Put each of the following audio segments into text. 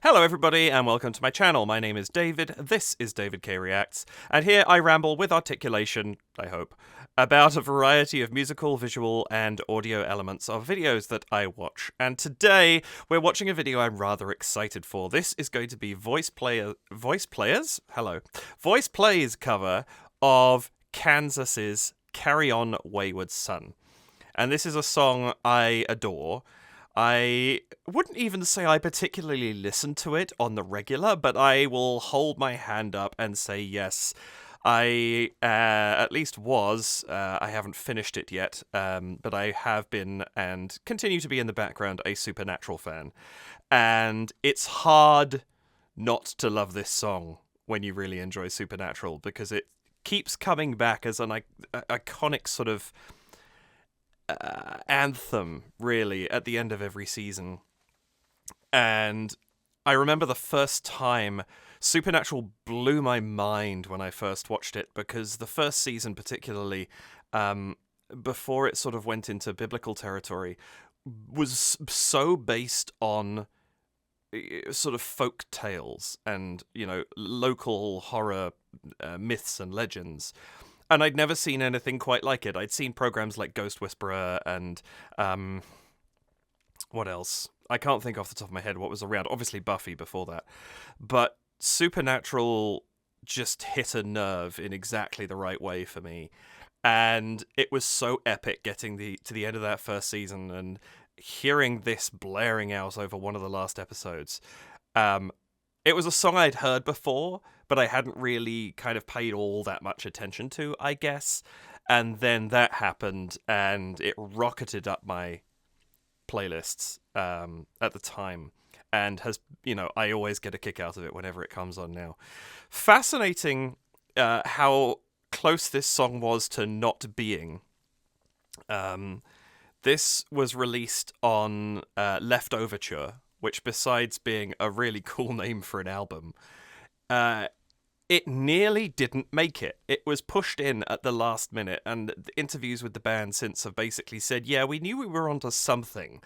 Hello everybody and welcome to my channel. My name is David, this is David K Reacts, and here I ramble with articulation, I hope, about a variety of musical, visual, and audio elements of videos that I watch. And today we're watching a video I'm rather excited for. This is going to be VoicePlay's cover of Kansas's On Wayward Son. And this is a song I adore. I wouldn't even say I particularly listen to it on the regular, but I will hold my hand up and say yes. I at least was. I haven't finished it yet, but I have been and continue to be in the background a Supernatural fan. And it's hard not to love this song when you really enjoy Supernatural, because it keeps coming back as an iconic sort of anthem, really, at the end of every season. And I remember the first time Supernatural blew my mind when I first watched it, because the first season particularly, before it sort of went into biblical territory, was so based on sort of folk tales and, local horror myths and legends. And I'd never seen anything quite like it. I'd seen programs like Ghost Whisperer and what else? I can't think off the top of my head what was around. Obviously Buffy before that. But Supernatural just hit a nerve in exactly the right way for me. And it was so epic getting to the end of that first season and hearing this blaring out over one of the last episodes. It was a song I'd heard before, but I hadn't really kind of paid all that much attention to, I guess. And then that happened, and it rocketed up my playlists at the time, and has, I always get a kick out of it whenever it comes on now. Fascinating how close this song was to not being. This was released on Left Overture, which, besides being a really cool name for an album, it nearly didn't make it. It was pushed in at the last minute, and the interviews with the band since have basically said, yeah, we knew we were onto something,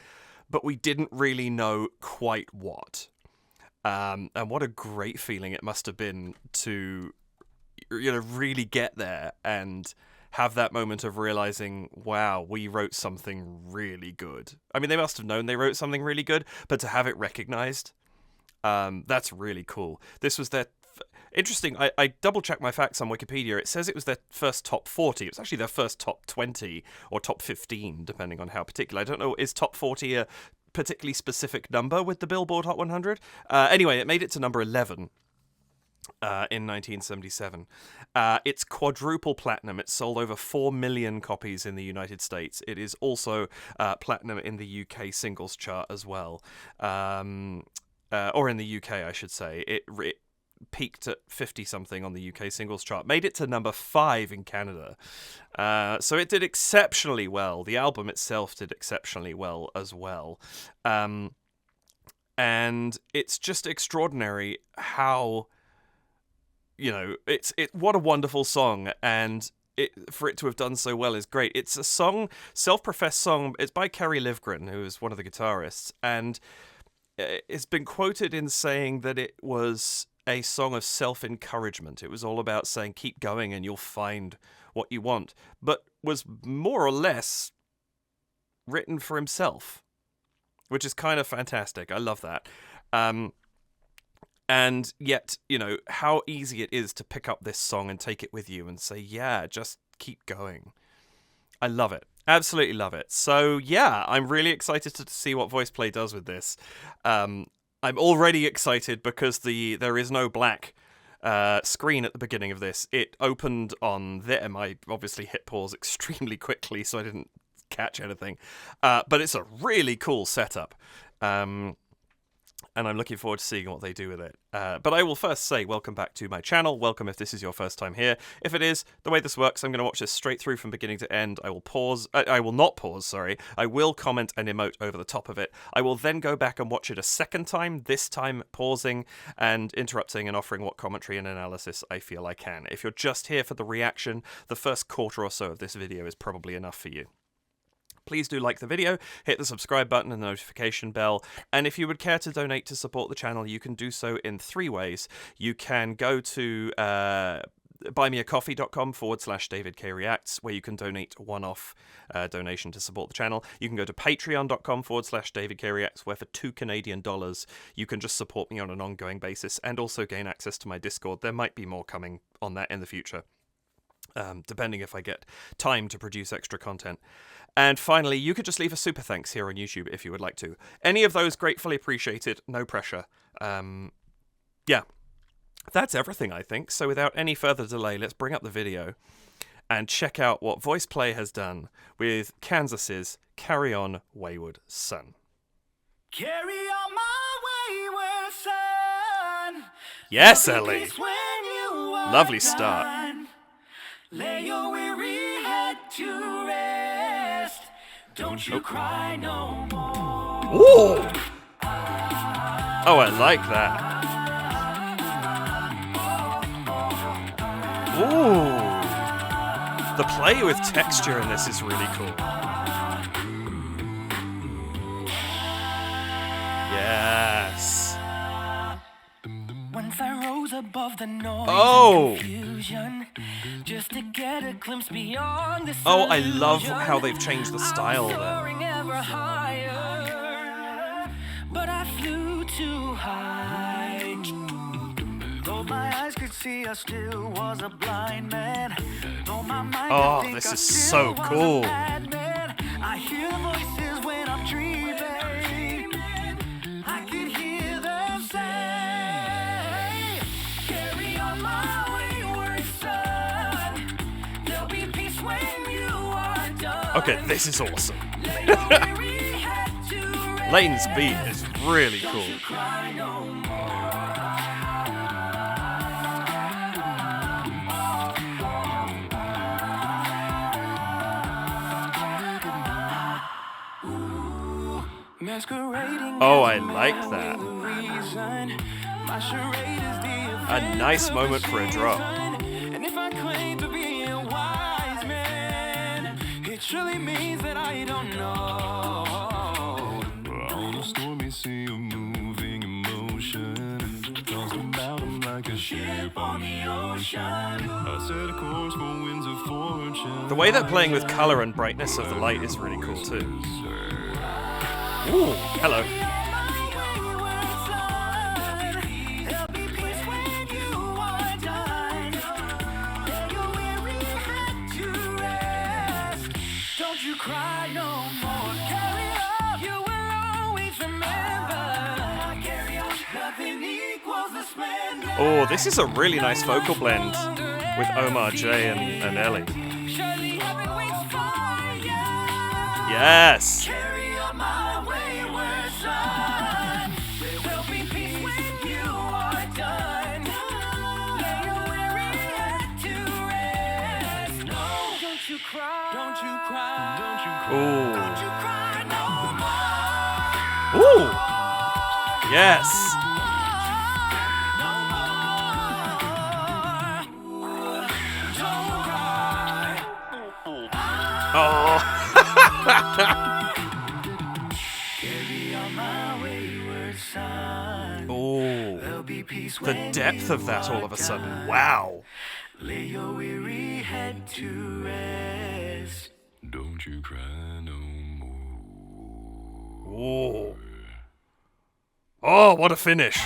but we didn't really know quite what. And what a great feeling it must have been to, really get there and have that moment of realizing, wow, we wrote something really good. I mean, they must have known they wrote something really good, but to have it recognized, that's really cool. This was their... Interesting, I double-checked my facts on Wikipedia. It says it was their first top 40. It was actually their first top 20 or top 15, depending on how particular. I don't know, is top 40 a particularly specific number with the Billboard Hot 100? Anyway, it made it to number 11. In 1977. It's quadruple platinum. It sold over 4 million copies in the United States. It is also platinum in the UK singles chart as well. Or in the UK, I should say. It peaked at 50-something on the UK singles chart. Made it to number 5 in Canada. So it did exceptionally well. The album itself did exceptionally well as well. And it's just extraordinary how... what a wonderful song, and for it to have done so well is great. It's a song, self-professed song. It's by Kerry Livgren, who is one of the guitarists, and it's been quoted in saying that it was a song of self-encouragement. It was all about saying, keep going and you'll find what you want, but was more or less written for himself, which is kind of fantastic. I love that. And yet, how easy it is to pick up this song and take it with you and say, yeah, just keep going. I love it. Absolutely love it. So, yeah, I'm really excited to see what VoicePlay does with this. I'm already excited because there is no black screen at the beginning of this. It opened on them. I obviously hit pause extremely quickly, so I didn't catch anything. But it's a really cool setup. And I'm looking forward to seeing what they do with it. But I will first say, welcome back to my channel. Welcome if this is your first time here. If it is, the way this works, I'm going to watch this straight through from beginning to end. I will pause. I will not pause, sorry. I will comment and emote over the top of it. I will then go back and watch it a second time, this time pausing and interrupting and offering what commentary and analysis I feel I can. If you're just here for the reaction, the first quarter or so of this video is probably enough for you. Please do like the video, hit the subscribe button and the notification bell, and if you would care to donate to support the channel, you can do so in 3 ways. You can go to buymeacoffee.com/DavidKReacts, where you can donate a one-off donation to support the channel. You can go to patreon.com/DavidKReacts, where for $2 you can just support me on an ongoing basis and also gain access to my Discord. There might be more coming on that in the future, depending if I get time to produce extra content. And finally, you could just leave a super thanks here on YouTube if you would like to. Any of those gratefully appreciated, no pressure. Yeah, that's everything, I think. So without any further delay, let's bring up the video and check out what VoicePlay has done with Kansas's Carry On Wayward Son. Carry on my wayward son. Yes, Ellie. Lovely start. Lay your weary head to rest. Don't you cry no more. Ooh. Oh, I like that. Ooh. The play with texture in this is really cool. Yes. Once I rose above the noise Oh. and confusion, just to get a glimpse beyond the Oh, I love how they've changed the style there. soaring ever higher, but I flew too high. Though my eyes could see, I still was a blind man. Though my mind Oh, could think, this I is still so was cool. a madman. I hear the voices when I'm dreaming. I could hear them say, "Carry on, my wayward son. There'll be peace when you are done." Okay, this is awesome. Lay your weary head to rest. Layton's beat is really cool. Don't you cry no more. Masquerading Oh, as I a like man that. with a reason. My charade is the A nice event moment for a drop. And if I claim to be a wise man, it surely means that I don't know. On a stormy sea of moving emotion, tossed about him like a ship on the ocean. I set a course for winds of fortune. The way they're playing with color and brightness of the light is really cool too. Ooh, hello. Don't you cry no more. Carry on. You will always remember. Carry on. Nothing equals the splendor. Oh, this is a really nice vocal blend with Omar J and Ellie. Surely heaven waits for you. Yes. Carry on, my wayward son. There will be peace when you are done. Lay your weary head to rest. No, don't you cry. Don't you cry. Don't you cry. Ooh. Don't you cry no more. Ooh. Yes. No more. Don't cry. Oh. Carry on, my wayward son. Ooh. There'll be peace The when depth you of that all of a are sudden. done. Wow. Lay your weary head to rest. Don't you cry no more. Ooh. Oh, what a finish.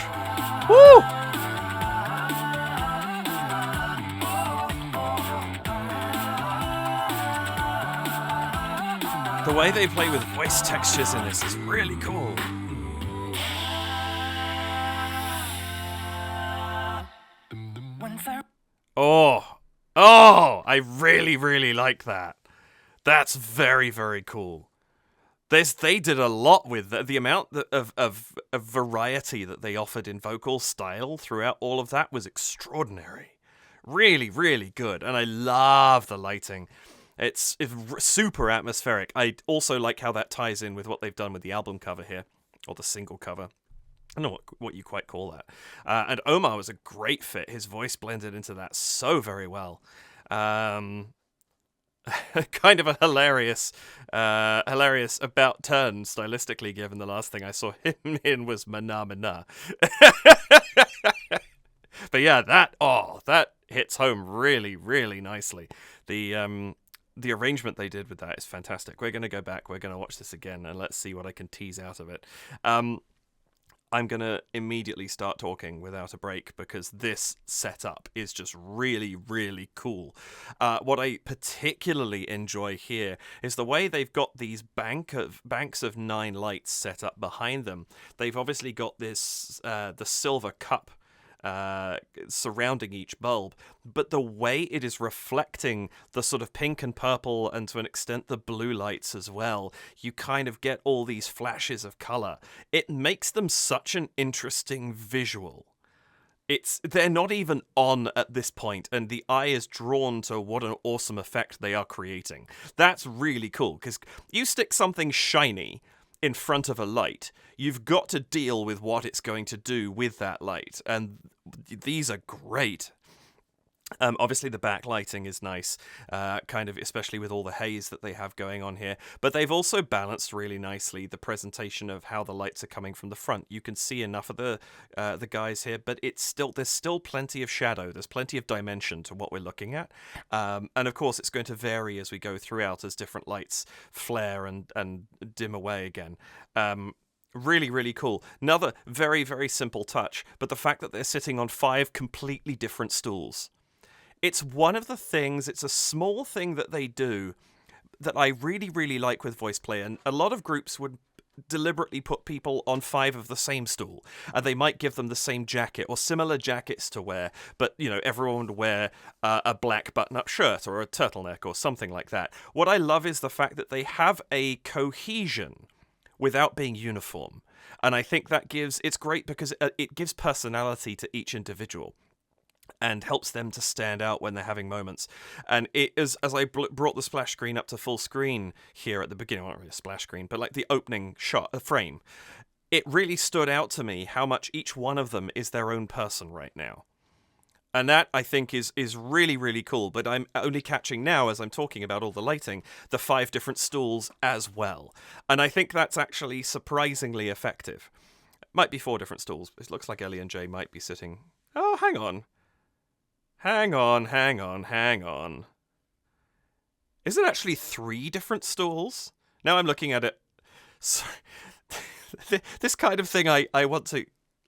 Woo. The way they play with voice textures in this is really cool. Once I Oh, I really, really like that. That's very, very cool. They did a lot with the amount of variety that they offered in vocal style throughout all of that was extraordinary. Really, really good. And I love the lighting. It's super atmospheric. I also like how that ties in with what they've done with the album cover here, or the single cover. I don't know what you quite call that. And Omar was a great fit. His voice blended into that so very well. kind of a hilarious about turn stylistically, given the last thing I saw him in was Mana Mana. But yeah, that hits home really, really nicely. The arrangement they did with that is fantastic. We're going to go back. We're going to watch this again, and let's see what I can tease out of it. I'm going to immediately start talking without a break because this setup is just really, really cool. What I particularly enjoy here is the way they've got these banks of 9 lights set up behind them. They've obviously got this the silver cup surrounding each bulb, but the way it is reflecting the sort of pink and purple and to an extent the blue lights as well, you kind of get all these flashes of color. It makes them such an interesting visual. They're not even on at this point, and the eye is drawn to what an awesome effect they are creating. That's really cool, because you stick something shiny in front of a light, you've got to deal with what it's going to do with that light, and these are great. Obviously the backlighting is nice, kind of especially with all the haze that they have going on here, but they've also balanced really nicely the presentation of how the lights are coming from the front. You can see enough of the guys here, but there's still plenty of shadow, there's plenty of dimension to what we're looking at, and of course it's going to vary as we go throughout as different lights flare and dim away again. Really, really cool. Another very, very simple touch, but the fact that they're sitting on 5 completely different stools. It's one of the things, it's a small thing that they do that I really, really like with VoicePlay, and a lot of groups would deliberately put people on 5 of the same stool, and they might give them the same jacket or similar jackets to wear, but, you know, everyone would wear a black button-up shirt or a turtleneck or something like that. What I love is the fact that they have a cohesion without being uniform, and I think that it's great because it gives personality to each individual and helps them to stand out when they're having moments. And it is, as I brought the splash screen up to full screen here at the beginning, well, not really a splash screen, but like the opening shot, a frame, it really stood out to me how much each one of them is their own person right now. And that, I think, is really, really cool. But I'm only catching now, as I'm talking about all the lighting, the 5 different stools as well. And I think that's actually surprisingly effective. Might be 4 different stools. It looks like Ellie and Jay might be sitting... Oh, hang on. Hang on. Is it actually 3 different stools? Now I'm looking at it. Sorry. This kind of thing I want to...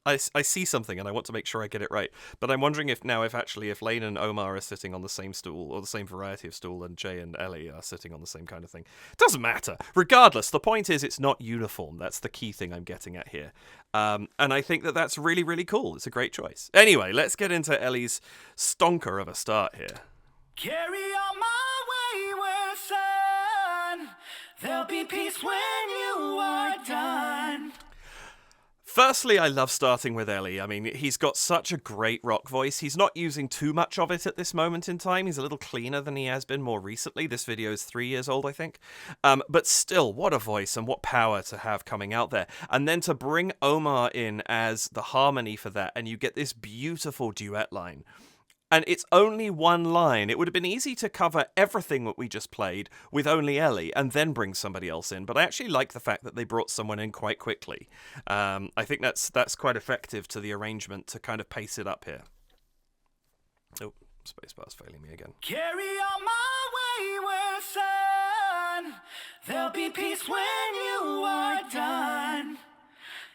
I see something and I want to make sure I get it right. But I'm wondering if Lane and Omar are sitting on the same stool, or the same variety of stool, and Jay and Ellie are sitting on the same kind of thing. Doesn't matter. Regardless, the point is it's not uniform. That's the key thing I'm getting at here. And I think that's really, really cool. It's a great choice. Anyway, let's get into Ellie's stonker of a start here. Carry on my wayward son. There'll be peace when you are done. Firstly, I love starting with Ellie. I mean, he's got such a great rock voice. He's not using too much of it at this moment in time. He's a little cleaner than he has been more recently. This video is 3 years old, I think. But still, what a voice and what power to have coming out there. And then to bring Omar in as the harmony for that, and you get this beautiful duet line. And it's only one line. It would have been easy to cover everything that we just played with only Ellie and then bring somebody else in. But I actually like the fact that they brought someone in quite quickly. I think that's quite effective to the arrangement to kind of pace it up here. Oh, spacebar's failing me again. Carry on my wayward son. There'll be peace when you are done.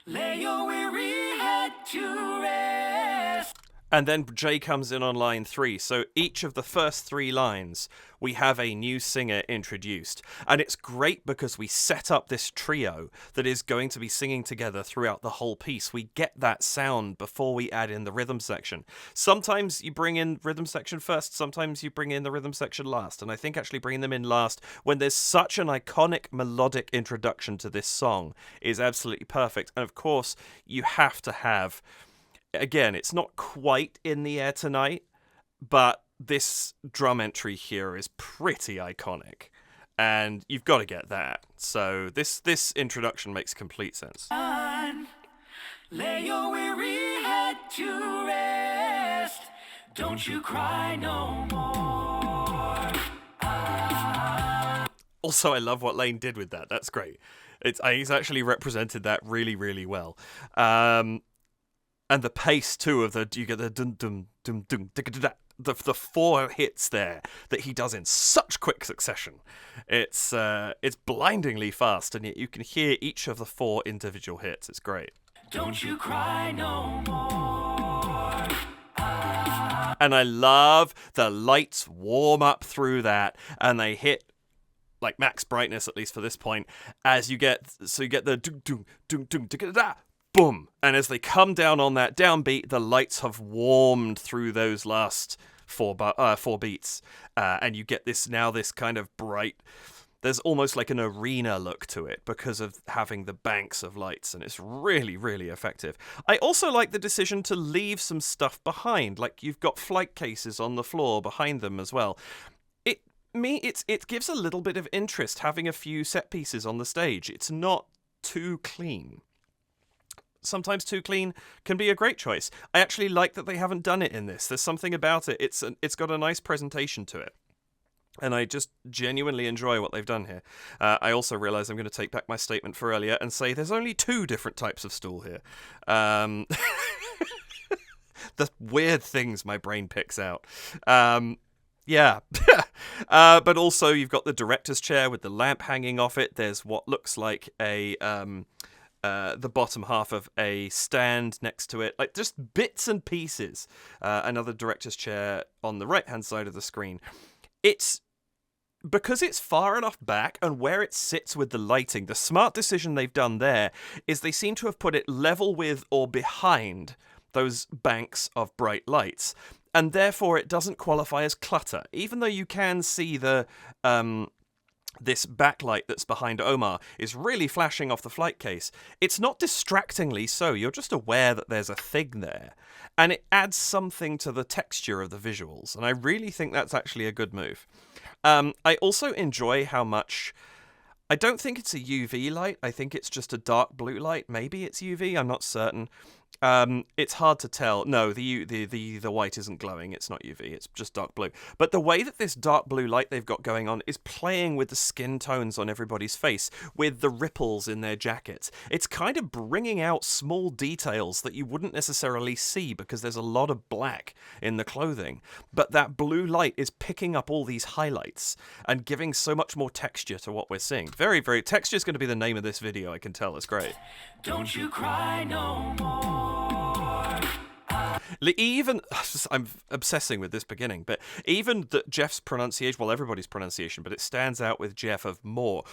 Lay your weary head to rest. And then Jay comes in on line 3. So each of the first 3 lines, we have a new singer introduced. And it's great because we set up this trio that is going to be singing together throughout the whole piece. We get that sound before we add in the rhythm section. Sometimes you bring in rhythm section first, sometimes you bring in the rhythm section last. And I think actually bringing them in last when there's such an iconic melodic introduction to this song is absolutely perfect. And of course, you have to have... Again, it's not quite in the air tonight, but this drum entry here is pretty iconic, and you've got to get that. So this introduction makes complete sense. Lay your weary head to rest. Don't you cry no more. also I love what Lane did with that. That's great. He's actually represented that really, really well. And the pace too of you get the dum dum dum dum the 4 hits there that he does in such quick succession. It's blindingly fast, and yet you can hear each of the 4 individual hits. It's great. Don't you cry no more. And I love the lights warm up through that, and they hit like max brightness, at least for this point, as you get the doom doom doom doom da boom, and as they come down on that downbeat, the lights have warmed through those last 4 beats, and you get this kind of bright. There's almost like an arena look to it because of having the banks of lights, and it's really, really effective. I also like the decision to leave some stuff behind, like you've got flight cases on the floor behind them as well. It gives a little bit of interest having a few set pieces on the stage. It's not too clean. Sometimes too clean can be a great choice. I actually like that they haven't done it in this. There's something about it. It's got a nice presentation to it. And I just genuinely enjoy what they've done here. I also realise I'm going to take back my statement for earlier and say there's only 2 different types of stool here. The weird things my brain picks out. Yeah. But also you've got the director's chair with the lamp hanging off it. There's what looks like the bottom half of a stand next to it. Like just bits and pieces. Another director's chair on the right-hand side of the screen. Because it's far enough back and where it sits with the lighting, the smart decision they've done there is they seem to have put it level with or behind those banks of bright lights. And therefore it doesn't qualify as clutter. Even though you can see this backlight that's behind Omar is really flashing off the flight case, it's not distractingly so. You're just aware that there's a thing there. And it adds something to the texture of the visuals. And I really think that's actually a good move. I also enjoy how much... I don't think it's a UV light. I think it's just a dark blue light. Maybe it's UV. I'm not certain. It's hard to tell. No, the white isn't glowing. It's not UV. It's just dark blue. But the way that this dark blue light they've got going on is playing with the skin tones on everybody's face, with the ripples in their jackets. It's kind of bringing out small details that you wouldn't necessarily see because there's a lot of black in the clothing. But that blue light is picking up all these highlights and giving so much more texture to what we're seeing. Very, very... Texture is going to be the name of this video, I can tell. It's great. Don't you cry no more. Even, I'm obsessing with this beginning, but even Jeff's pronunciation, well, everybody's pronunciation, but it stands out with Jeff of more.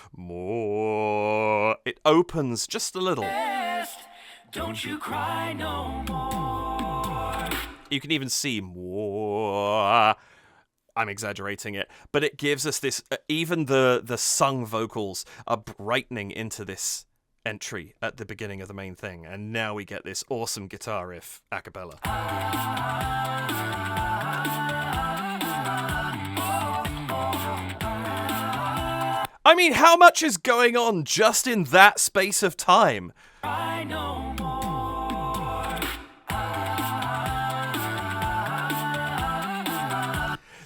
It opens just a little. Don't you cry no more. You can even see more. I'm exaggerating it, but it gives us this, even the sung vocals are brightening into this entry at the beginning of the main thing, and now we get this awesome guitar riff a cappella. I mean, how much is going on just in that space of time? Cry no more.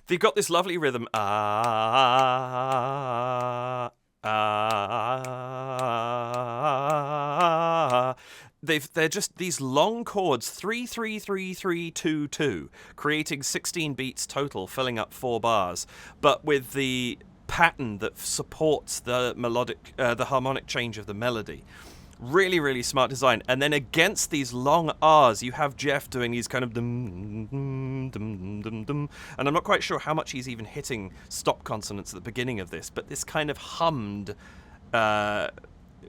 They've got this lovely rhythm. They're just these long chords, 3 3 3 3 2 2, creating 16 beats total, filling up 4 bars, but with the pattern that supports the melodic, the harmonic change of the melody. Really, really smart design. And then against these long R's, you have Jeff doing these kind of dum, dum, dum, dum, dum. And I'm not quite sure how much he's even hitting stop consonants at the beginning of this, but this kind of hummed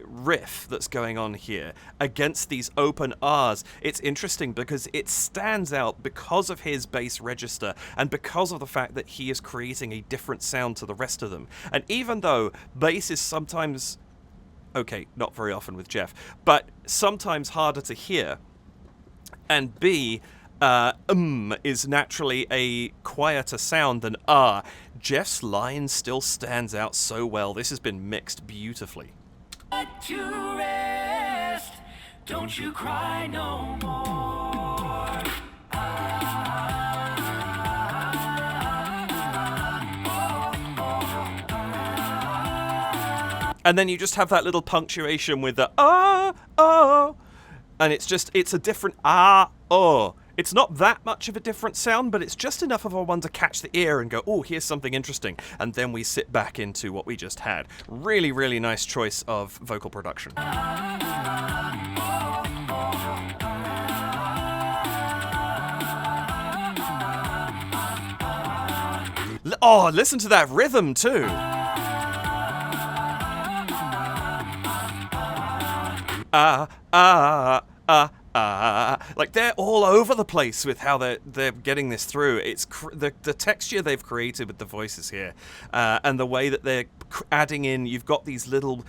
riff that's going on here against these open R's. It's interesting because it stands out because of his bass register and because of the fact that he is creating a different sound to the rest of them. And even though bass is sometimes... okay, not very often with Jeff, but sometimes harder to hear. And B, is naturally a quieter sound than Jeff's line still stands out so well. This has been mixed beautifully. To rest. Don't you cry no more. And then you just have that little punctuation with the oh, and it's a different oh. It's not that much of a different sound, but it's just enough of a one to catch the ear and go, oh, here's something interesting. And then we sit back into what we just had. Really, really nice choice of vocal production. Oh, listen to that rhythm too. Like they're all over the place with how they're getting this through. It's the texture they've created with the voices here, and the way that they're adding in. You've got these little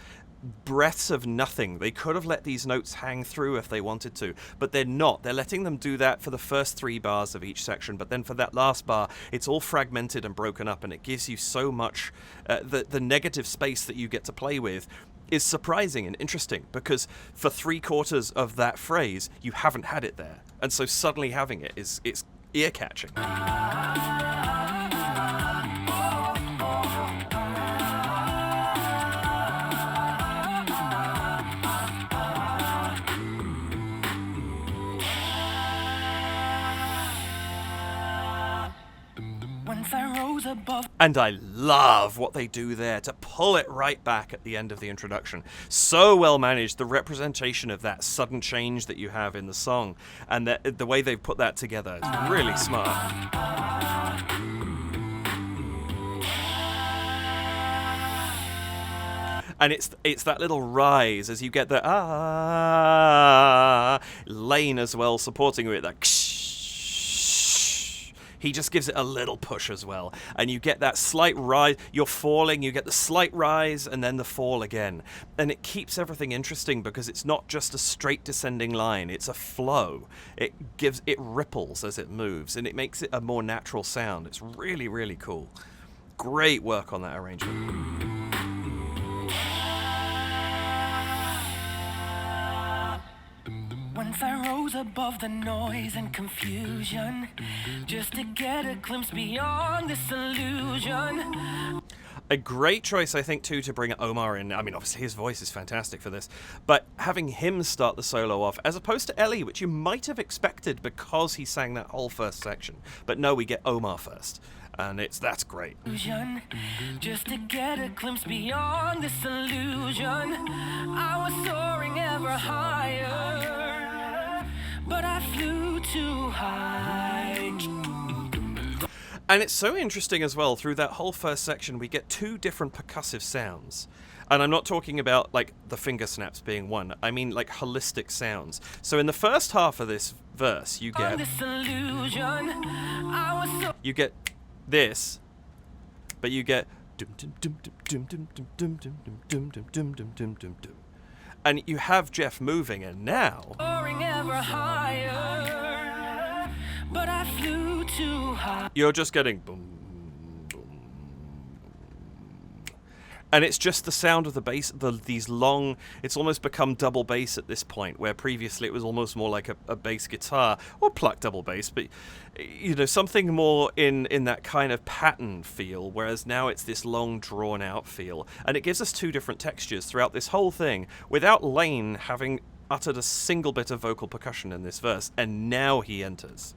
breaths of nothing. They could have let these notes hang through if they wanted to, but they're not. They're letting them do that for the first 3 bars of each section, but then for that last bar, it's all fragmented and broken up, and it gives you so much. The negative space that you get to play with is surprising and interesting, because for 3/4 of that phrase, you haven't had it there, and so suddenly having it it's ear-catching. And I love what they do there to pull it right back at the end of the introduction. So well managed, the representation of that sudden change that you have in the song, and the way they've put that together is really smart. And it's that little rise as you get the lane as well, supporting with that. He just gives it a little push as well. And you get that slight rise. You're falling, you get the slight rise, and then the fall again. And it keeps everything interesting because it's not just a straight descending line. It's a flow. It ripples as it moves, and it makes it a more natural sound. It's really, really cool. Great work on that arrangement. Once I rose above the noise and confusion, just to get a glimpse beyond this illusion. A great choice, I think, too, to bring Omar in. I mean, obviously his voice is fantastic for this, but having him start the solo off, as opposed to Ellie, which you might have expected because he sang that whole first section. But no, we get Omar first. And that's great. Just to get a glimpse beyond this illusion, I was soaring ever higher, but I flew too high. And it's so interesting as well, through that whole first section, we get 2 different percussive sounds. And I'm not talking about, like, the finger snaps being one. I mean, like, holistic sounds. So in the first half of this verse, you get this, but you get and you have Jeff moving, and now you're just getting boom, boom, and it's just the sound of the bass. These long, it's almost become double bass at this point, where previously it was almost more like a bass guitar or plucked double bass, but something more in that kind of pattern feel, whereas now it's this long drawn out feel, and it gives us 2 different textures throughout this whole thing without Lane having uttered a single bit of vocal percussion in this verse, and now he enters.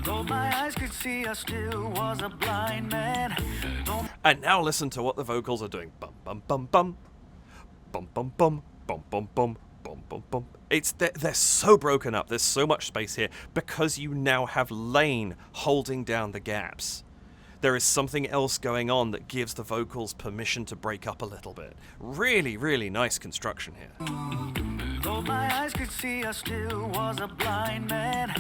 Though my eyes could see, I still was a blind man. And now listen to what the vocals are doing. Bum bum bum bum, bum bum bum, bum bum bum, bum bum bum. They're so broken up. There's so much space here because you now have Lane holding down the gaps. There is something else going on that gives the vocals permission to break up a little bit. Really, really nice construction here. Though my eyes could see, I still was a blind man.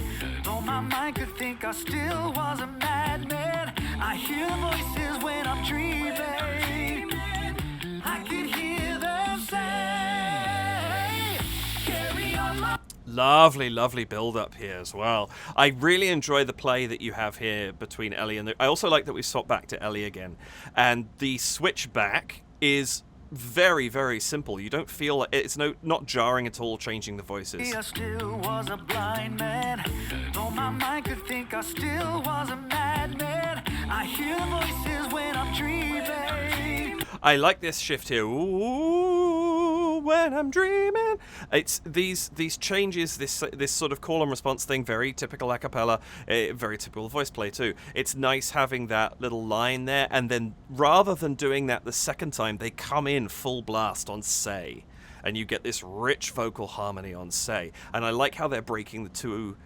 Though my mind could think, I still was a madman. I hear voices when I'm dreaming. I could hear them say, carry on. Lovely, lovely build-up here as well. I really enjoy the play that you have here between Ellie and I also like that we swap back to Ellie again. And the switch back is very, very simple. You don't feel like it's not jarring at all, changing the voices. I still was a blind man. Though my mind could think, I still was a madman. I hear voices when I'm dreaming. I like this shift here. Ooh, when I'm dreaming. It's these changes, this sort of call and response thing, very typical a cappella, very typical voice play too. It's nice having that little line there, and then rather than doing that the second time, they come in full blast on say, and you get this rich vocal harmony on say. And I like how they're breaking the two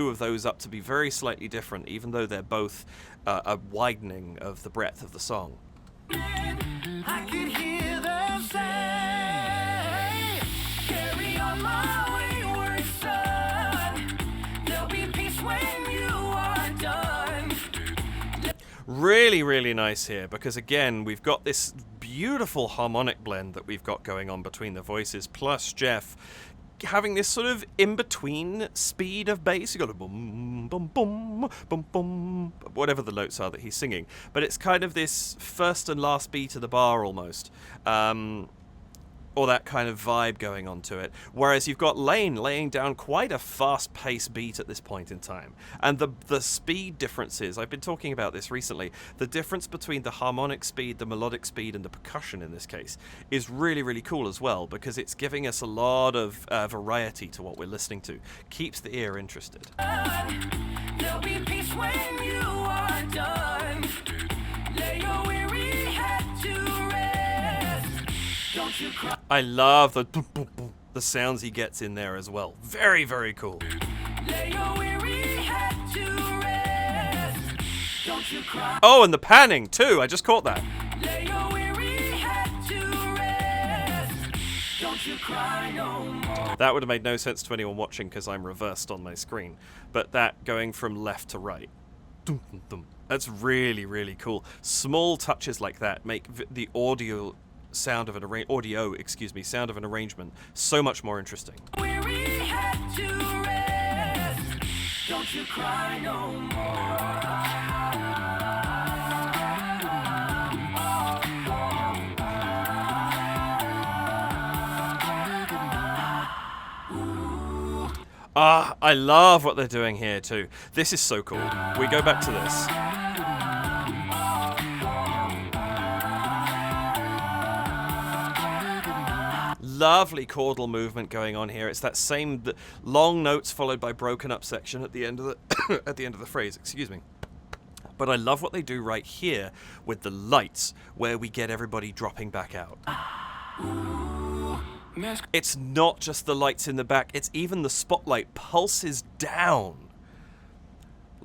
of those up to be very slightly different, even though they're both a widening of the breadth of the song. I could hear them say, carry on my wayward son. There'll be peace when you are done. Really, really nice here, because again, we've got this beautiful harmonic blend that we've got going on between the voices, plus Jeff having this sort of in-between speed of bass. You got a boom, boom, boom, boom, boom, whatever the notes are that he's singing. But it's kind of this first and last beat of the bar almost. Or that kind of vibe going on to it. Whereas you've got Lane laying down quite a fast-paced beat at this point in time. And the speed differences, I've been talking about this recently, the difference between the harmonic speed, the melodic speed, and the percussion in this case is really, really cool as well, because it's giving us a lot of variety to what we're listening to. Keeps the ear interested. There'll be peace when you are done. Lay your weary head to rest. Don't you cry. I love the sounds he gets in there as well. Very, very cool. Lay your weary head to rest. Don't you cry. Oh, and the panning too. I just caught that. Lay your weary head to rest. Don't you cry no more. That would have made no sense to anyone watching because I'm reversed on my screen. But that going from left to right. That's really, really cool. Small touches like that make the sound of an arrangement so much more interesting. Weary head to rest. Don't you cry no more. I love what they're doing here too. This is so cool. We go back to this. Lovely chordal movement going on here. It's that same long notes followed by broken up section at the end of the at the end of the phrase. Excuse me. But I love what they do right here with the lights, where we get everybody dropping back out. It's not just the lights in the back, it's even the spotlight pulses down.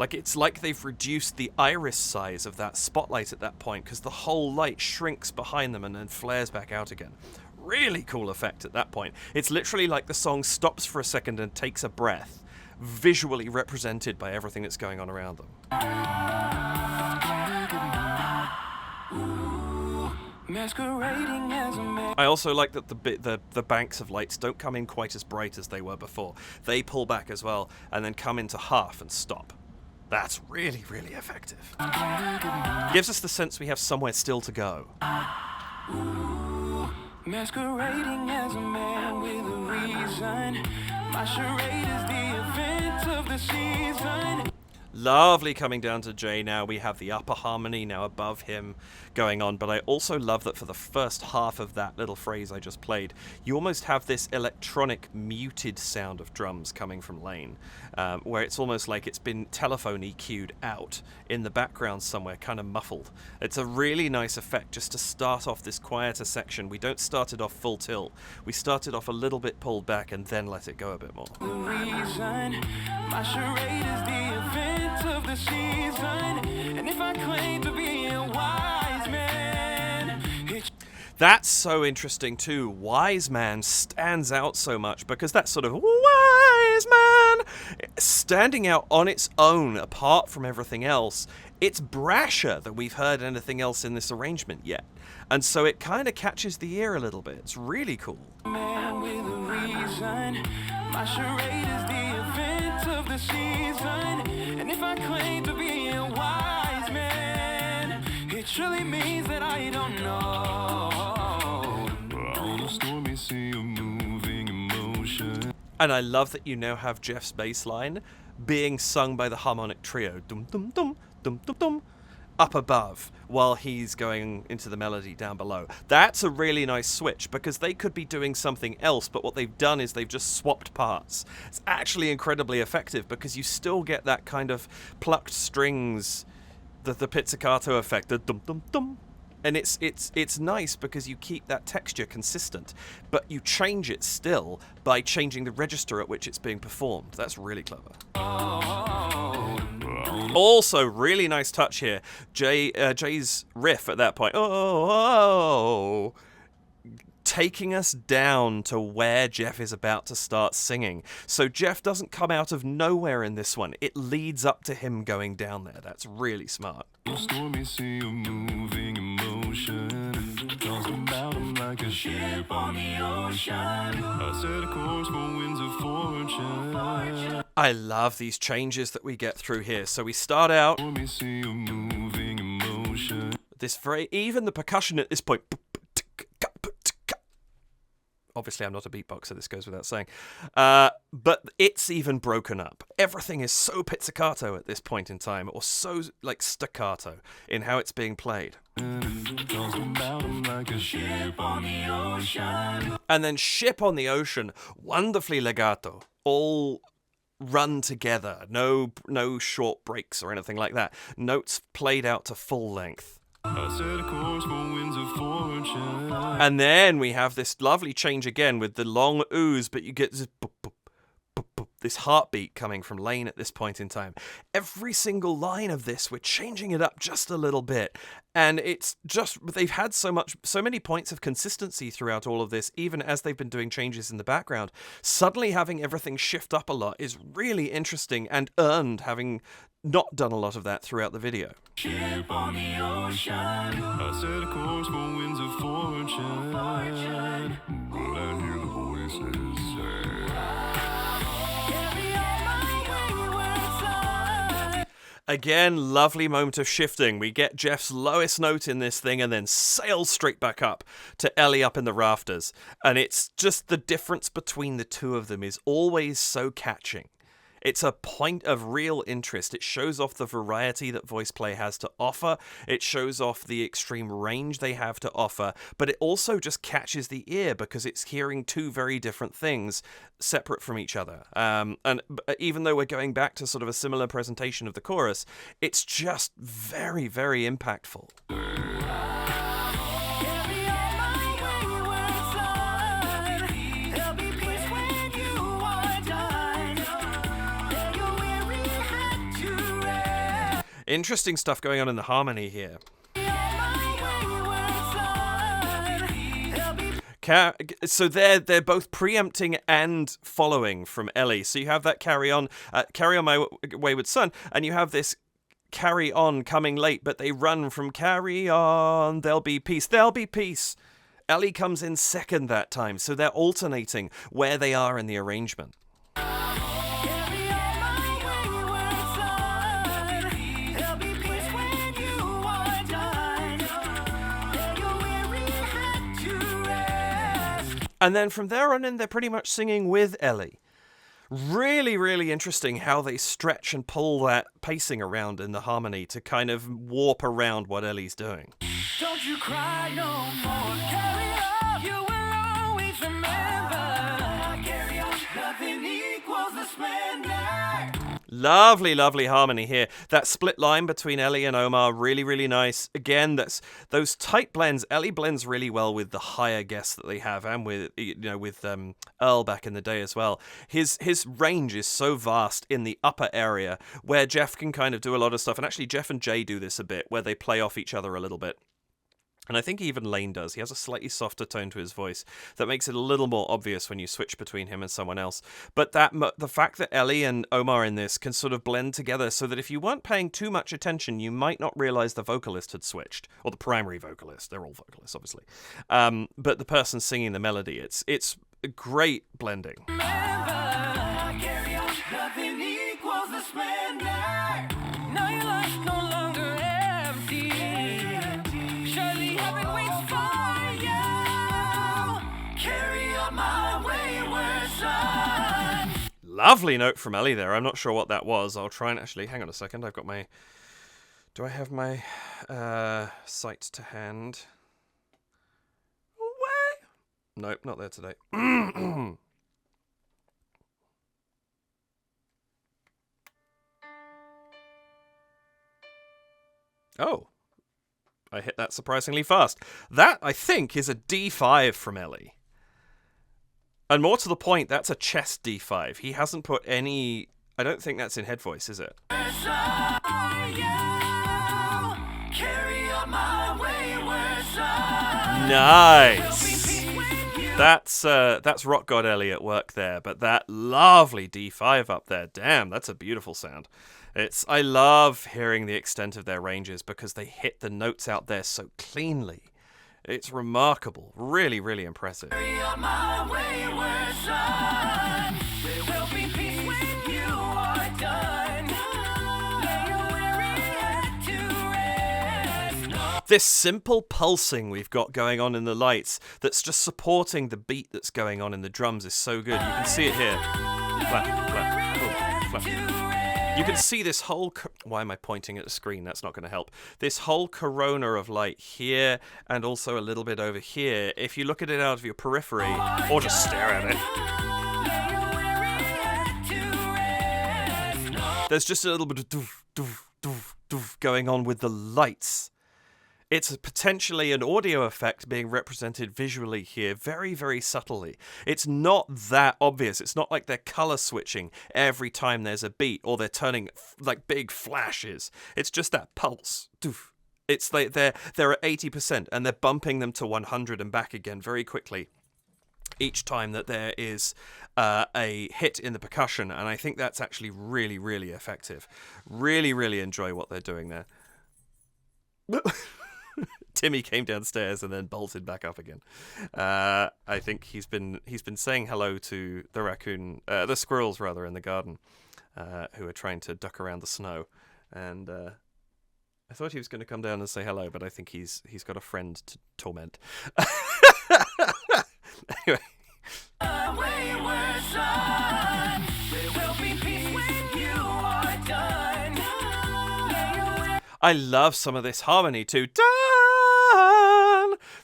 It's like they've reduced the iris size of that spotlight at that point, because the whole light shrinks behind them and then flares back out again. Really cool effect at that point. It's literally like the song stops for a second and takes a breath, visually represented by everything that's going on around them. Masquerading as a man. I also like that the banks of lights don't come in quite as bright as they were before. They pull back as well and then come into half and stop. That's really, really effective. Gives us the sense we have somewhere still to go. Masquerading as a man with a reason. My charade is the event of the season. Lovely coming down to J now. We have the upper harmony now above him going on, but I also love that for the first half of that little phrase I just played, you almost have this electronic muted sound of drums coming from Lane, where it's almost like it's been telephone EQ'd out in the background somewhere, kind of muffled. It's a really nice effect just to start off this quieter section. We don't start it off full tilt. We start it off a little bit pulled back and then let it go a bit more. The reason, my charade is the event of the season. And if I claim to be a wise man, it's That's so interesting too. Wise Man stands out so much because that sort of wise man standing out on its own apart from everything else. It's brasher than we've heard anything else in this arrangement yet. And so it kind of catches the ear a little bit. It's really cool. man with a reason. My charade is the event of the season. And if I claim to be a wise man, it surely means that I don't know. On a stormy sea of moving emotion. And I love that you now have Jeff's bass line being sung by the harmonic trio. Dum dum dum dum dum dum. up above while he's going into the melody down below. That's a really nice switch because they could be doing something else, but what they've done is they've just swapped parts. It's actually incredibly effective because you still get that kind of plucked strings, the pizzicato effect, the dum dum dum. And it's nice because you keep that texture consistent, but you change it still by changing the register at which it's being performed. That's really clever. Also, really nice touch here. Jay's riff at that point. Taking us down to where Jeff is about to start singing. So Jeff doesn't come out of nowhere in this one. It leads up to him going down there. That's really smart. Stormy sea of moving emotion, tossed about him like a ship on the ocean. I set a course for winds of fortune. I love these changes that we get through here. So we start out Stormy sea of moving emotion. this very, even the percussion at this point. Obviously, I'm not a beatboxer, this goes without saying. But it's even broken up. Everything is so pizzicato at this point in time, or so, like, staccato in how it's being played. And then Ship on the Ocean, wonderfully legato, all run together. No short breaks or anything like that. Notes played out to full length. I set a course for winds of fortune. And then we have this lovely change again with the long ooze, but you get this, boop, boop, boop, boop, this heartbeat coming from Lane at this point in time. Every single line of this, we're changing it up just a little bit. And it's just, they've had so many points of consistency throughout all of this, even as they've been doing changes in the background. Suddenly having everything shift up a lot is really interesting and earned, having not done a lot of that throughout the video. Ship on the ocean. I set a course for winds of fortune. But I hear the voices say, Carry on my wayward son. Again, lovely moment of shifting. We get Jeff's lowest note in this thing and then sail straight back up to Ellie up in the rafters. And it's just the difference between the two of them is always so catching. It's a point of real interest. It shows off the variety that VoicePlay has to offer. It shows off the extreme range they have to offer. But it also just catches the ear because it's hearing two very different things separate from each other. And even though we're going back to sort of a similar presentation of the chorus, it's just very, very impactful. Interesting stuff going on in the harmony here. So they're both preempting and following from Ellie. So you have that carry on my wayward son, and you have this carry on coming late, but they run from carry on, there'll be peace. Ellie comes in second that time, so they're alternating where they are in the arrangement. And then from there on in, they're pretty much singing with Ellie. Really, really interesting how they stretch and pull that pacing around in the harmony to kind of warp around what Ellie's doing. Don't you cry no more. Carry on. You will always remember. Carry on. Nothing equals the splendor. Lovely, lovely harmony here. That split line between Ellie and Omar, really, really nice. Again, that's those tight blends. Ellie blends really well with the higher guests that they have, and with Earl back in the day as well. His range is so vast in the upper area where Jeff can kind of do a lot of stuff, and actually Jeff and Jay do this a bit, where they play off each other a little bit. And I think even Lane does. He has a slightly softer tone to his voice that makes it a little more obvious when you switch between him and someone else. But the fact that Ellie and Omar in this can sort of blend together so that if you weren't paying too much attention, you might not realize the vocalist had switched. Or the primary vocalist. They're all vocalists, obviously. But the person singing the melody, it's a great blending. Remember, carry on. Nothing equals the splendor. Now your life's no longer empty. Surely heaven waits for you. Carry on my wayward son. Lovely note from Ellie there. I'm not sure what that was. I'll try and actually... Hang on a second. I've got my... Do I have my sight to hand? Nope, not there today. Oh, I hit that surprisingly fast. That, I think, is a D5 from Ellie. And more to the point, that's a chest D5. He hasn't put any... I don't think that's in head voice, is it? Nice! That's Rock God Ellie at work there, but that lovely D5 up there, damn, that's a beautiful sound. I love hearing the extent of their ranges because they hit the notes out there so cleanly. It's remarkable. Really, really impressive. This simple pulsing we've got going on in the lights that's just supporting the beat that's going on in the drums is so good. You can see it here. Flap, flap, boom, flap. You can see this whole... Why am I pointing at the screen? That's not going to help. This whole corona of light here and also a little bit over here. If you look at it out of your periphery, or just stare at it, there's just a little bit of doof, doof, doof, doof going on with the lights. It's potentially an audio effect being represented visually here very, very subtly. It's not that obvious. It's not like they're color switching every time there's a beat or they're turning like big flashes. It's just that pulse. Doof. It's like they're at 80% and they're bumping them to 100 and back again very quickly each time that there is a hit in the percussion. And I think that's actually really, really effective. Really, really enjoy what they're doing there. Timmy came downstairs and then bolted back up again. I think he's been saying hello to the squirrels rather in the garden, who are trying to duck around the snow. And I thought he was going to come down and say hello, but I think he's got a friend to torment. Anyway. I love some of this harmony too. Done!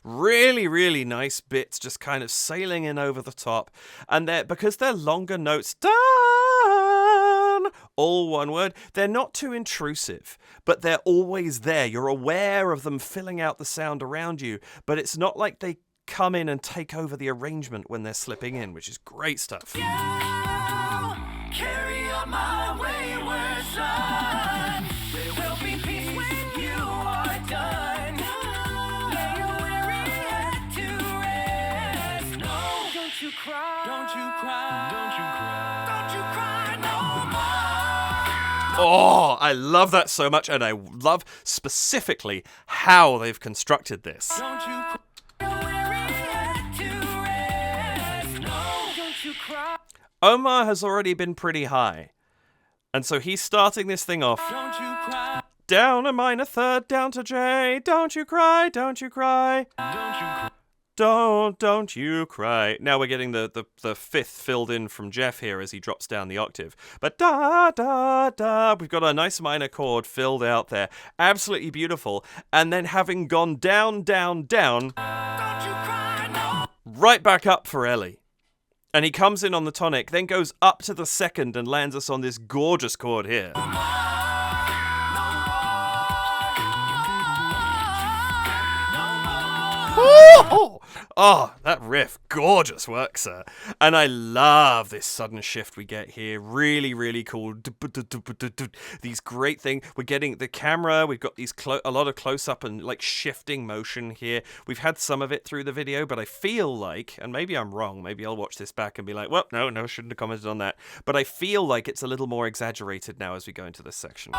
Really, really nice bits just kind of sailing in over the top. And because they're longer notes, done! All one word. They're not too intrusive, but they're always there. You're aware of them filling out the sound around you, but it's not like they come in and take over the arrangement when they're slipping in, which is great stuff. Carry on my wayward son. There will be peace when you are done. Lay your weary head to rest. No, don't you cry. Don't you cry. Don't you cry. Don't you cry no more. Oh, I love that so much, and I love specifically how they've constructed this. Don't you cry. Omar has already been pretty high, and so he's starting this thing off. Don't you cry. Down a minor third, down to J. Don't you cry, don't you cry. Don't you cry. Don't you cry. Now we're getting the fifth filled in from Jeff here as he drops down the octave. But da, da, da. We've got a nice minor chord filled out there. Absolutely beautiful. And then having gone down, down, down. Don't you cry, no. Right back up for Ellie. And he comes in on the tonic, then goes up to the second and lands us on this gorgeous chord here. Oh, that riff, gorgeous work, sir. And I love this sudden shift we get here. Really, really cool. These great things. We're getting the camera. We've got these a lot of close-up and like shifting motion here. We've had some of it through the video, but I feel like, and maybe I'm wrong, maybe I'll watch this back and be like, well, no, shouldn't have commented on that. But I feel like it's a little more exaggerated now as we go into this section.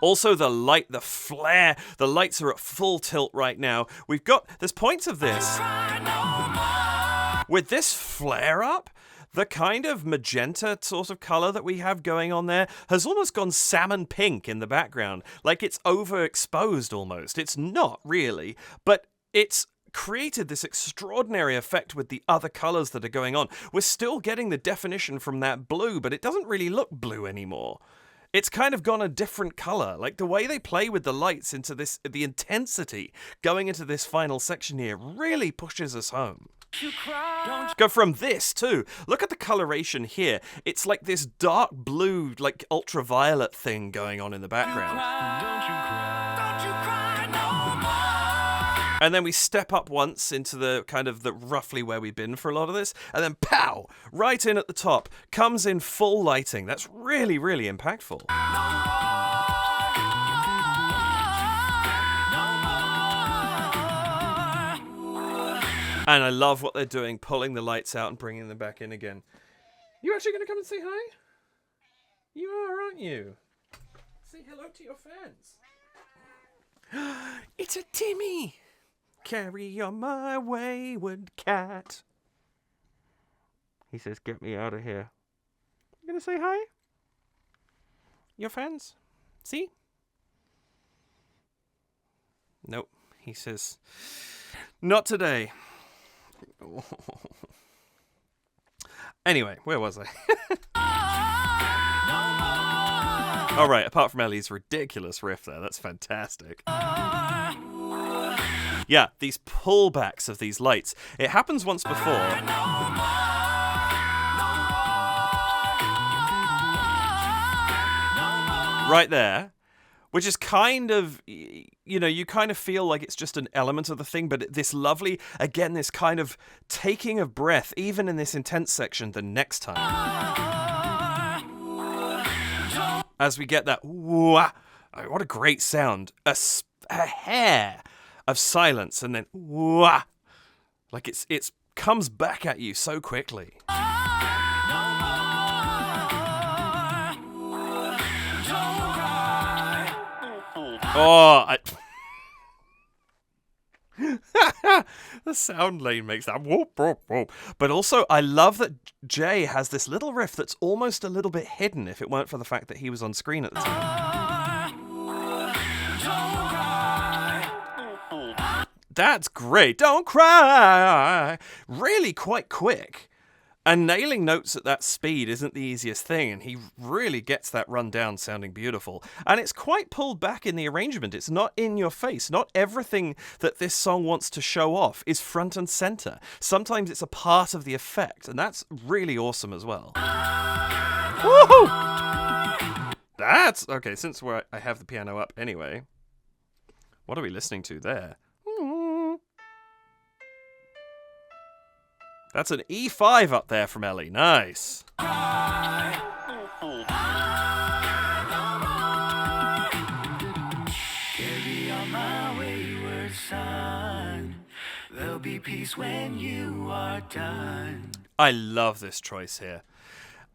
Also, the light, the flare, the lights are at full tilt right now. There's points of this. With this flare up, the kind of magenta sort of color that we have going on there has almost gone salmon pink in the background. Like it's overexposed almost. It's not really, but it's created this extraordinary effect with the other colors that are going on. We're still getting the definition from that blue, but it doesn't really look blue anymore. It's kind of gone a different color. Like the way they play with the lights into this, the intensity going into this final section here really pushes us home. Go from this too. Look at the coloration here. It's like this dark blue, like ultraviolet thing going on in the background. And then we step up once into the kind of the roughly where we've been for a lot of this, and then pow, right in at the top, comes in full lighting. That's really, really impactful. And I love what they're doing, pulling the lights out and bringing them back in again. You actually going to come and say hi? You are, aren't you? Say hello to your fans. It's a Timmy. Carry on my wayward cat. He says, get me out of here. You going to say hi? Your fans? See? Nope. He says, not today. Anyway, where was I? All right, apart from Ellie's ridiculous riff there, that's fantastic. Yeah, these pullbacks of these lights. It happens once before. Right there. Which is kind of, you know, you kind of feel like it's just an element of the thing, but this lovely, again, this kind of taking of breath, even in this intense section, the next time. As we get that, wah, what a great sound. A hair of silence, and then, wah, like it's comes back at you so quickly. Oh, the sound lane makes that whoop, whoop, whoop. But also, I love that Jay has this little riff that's almost a little bit hidden if it weren't for the fact that he was on screen at the time. That's great. Don't cry. Really quite quick. And nailing notes at that speed isn't the easiest thing, and he really gets that run down sounding beautiful. And it's quite pulled back in the arrangement. It's not in your face. Not everything that this song wants to show off is front and center. Sometimes it's a part of the effect, and that's really awesome as well. Woohoo! That's... Okay, since I have the piano up anyway, what are we listening to there? That's an E5 up there from Ellie. Nice. Carry on my wayward son. There'll be peace when you are done. I love this choice here.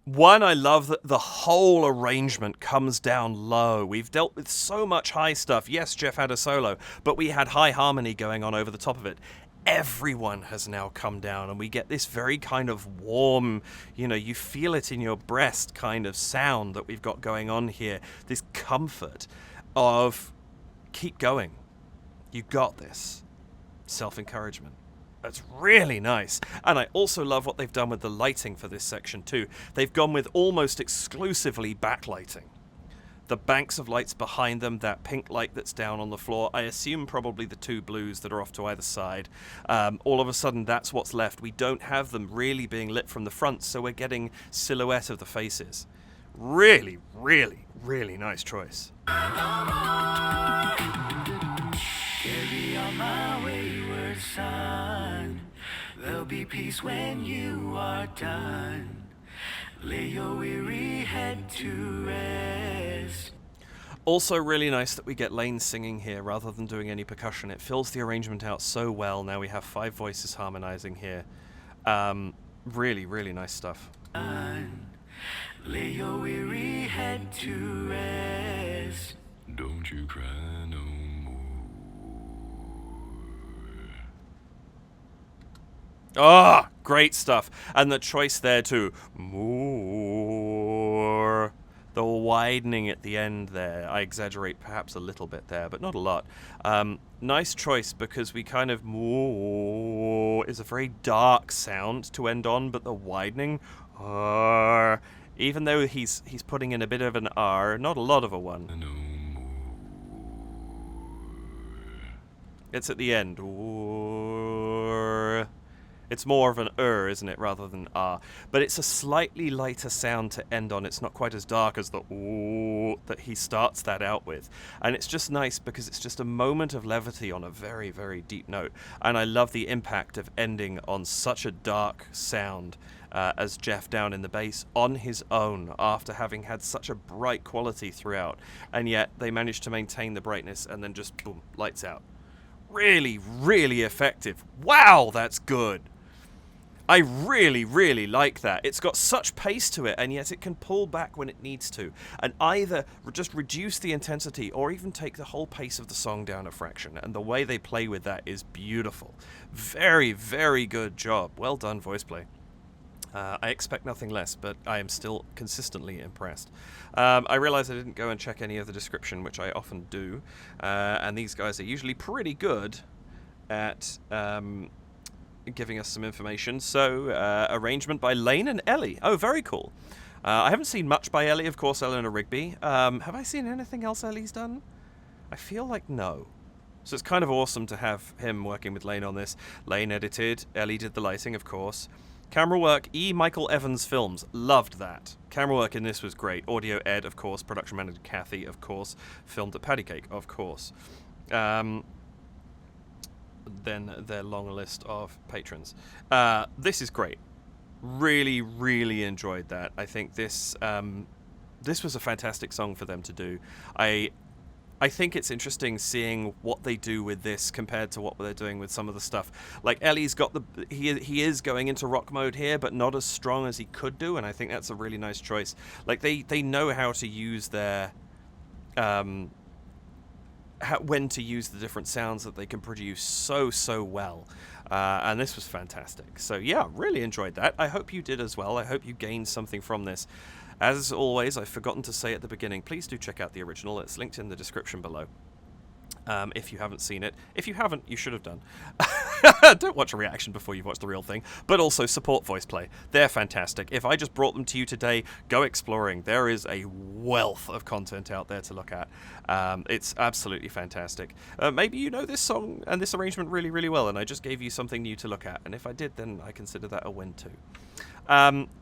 One, I love that the whole arrangement comes down low. We've dealt with so much high stuff. Yes, Jeff had a solo, but we had high harmony going on over the top of it. Everyone has now come down, and we get this very kind of warm, you know, you feel it in your breast kind of sound that we've got going on here. This comfort of keep going. You got this. Self-encouragement. That's really nice. And I also love what they've done with the lighting for this section too. They've gone with almost exclusively backlighting. The banks of lights behind them, that pink light that's down on the floor, I assume probably the two blues that are off to either side. All of a sudden, that's what's left. We don't have them really being lit from the front, so we're getting silhouette of the faces. Really, really, really nice choice. Carry on my wayward son. There'll be peace when you are done. Lay your weary head to rest. Also really nice that we get Lane singing here rather than doing any percussion. It fills the arrangement out so well. Now we have 5 voices harmonizing here. Really, really nice stuff. Lay your weary head to rest. Don't you cry no more. Ah, great stuff. And the choice there too. More. The widening at the end there. I exaggerate perhaps a little bit there, but not a lot. Nice choice because we kind of more is a very dark sound to end on, but the widening Even though he's putting in a bit of an R, not a lot of a one. No more. It's at the end. Or it's more of an isn't it, rather than ah. But it's a slightly lighter sound to end on. It's not quite as dark as the that he starts that out with. And it's just nice because it's just a moment of levity on a very, very deep note. And I love the impact of ending on such a dark sound as Jeff down in the bass on his own after having had such a bright quality throughout. And yet they managed to maintain the brightness and then just boom, lights out. Really, really effective. Wow, that's good. I really, really like that. It's got such pace to it, and yet it can pull back when it needs to, and either just reduce the intensity or even take the whole pace of the song down a fraction. And the way they play with that is beautiful. Very, very good job. Well done, VoicePlay. I expect nothing less, but I am still consistently impressed. I realize I didn't go and check any of the description, which I often do, and these guys are usually pretty good at giving us some information. So, arrangement by Lane and Ellie. Oh, very cool. I haven't seen much by Ellie, of course, Eleanor Rigby. Have I seen anything else Ellie's done? I feel like no. So it's kind of awesome to have him working with Lane on this. Lane edited, Ellie did the lighting, of course. Camera work, E. Michael Evans Films. Loved that. Camera work in this was great. Audio Ed, of course. Production manager Kathy, of course. Filmed at Patty Cake, of course. Then their long list of patrons. This is great. Really, really enjoyed that. I think this was a fantastic song for them to do. I think it's interesting seeing what they do with this compared to what they're doing with some of the stuff. Like Ellie's got he is going into rock mode here, but not as strong as he could do, and I think that's a really nice choice. Like they know how to use their when to use the different sounds that they can produce so well. And this was fantastic. So yeah, really enjoyed that. I hope you did as well. I hope you gained something from this. As always, I've forgotten to say at the beginning, please do check out the original. It's linked in the description below. If you haven't seen it. If you haven't, you should have done. Don't watch a reaction before you've watched the real thing. But also support VoicePlay. They're fantastic. If I just brought them to you today, go exploring. There is a wealth of content out there to look at. It's absolutely fantastic. Maybe you know this song and this arrangement really, really well, and I just gave you something new to look at. And if I did, then I consider that a win too.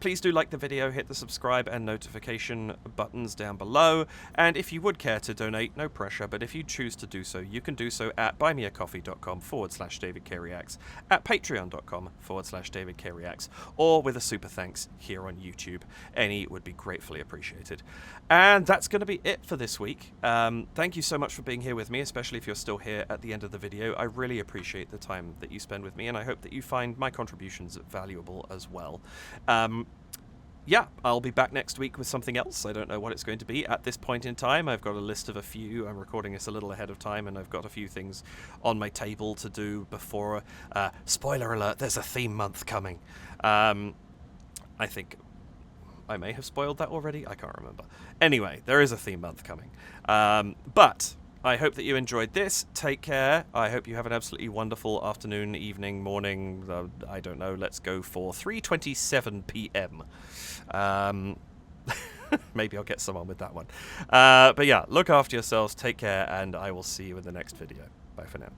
Please do like the video, hit the subscribe and notification buttons down below, and if you would care to donate, no pressure, but if you choose to do so, you can do so at buymeacoffee.com/DavidKerryacts, at patreon.com/DavidKerryacts, or with a super thanks here on YouTube. Any would be gratefully appreciated. And that's going to be it for this week. Thank you so much for being here with me, especially if you're still here at the end of the video. I really appreciate the time that you spend with me, and I hope that you find my contributions valuable as well. Yeah, I'll be back next week with something else. I don't know what it's going to be at this point in time. I've got a list of a few. I'm recording this a little ahead of time, and I've got a few things on my table to do before. Spoiler alert, there's a theme month coming. I think I may have spoiled that already. I can't remember. Anyway, there is a theme month coming. But I hope that you enjoyed this. Take care. I hope you have an absolutely wonderful afternoon, evening, morning. I don't know. Let's go for 3:27 p.m. Maybe I'll get someone with that one. But yeah, look after yourselves. Take care, and I will see you in the next video. Bye for now.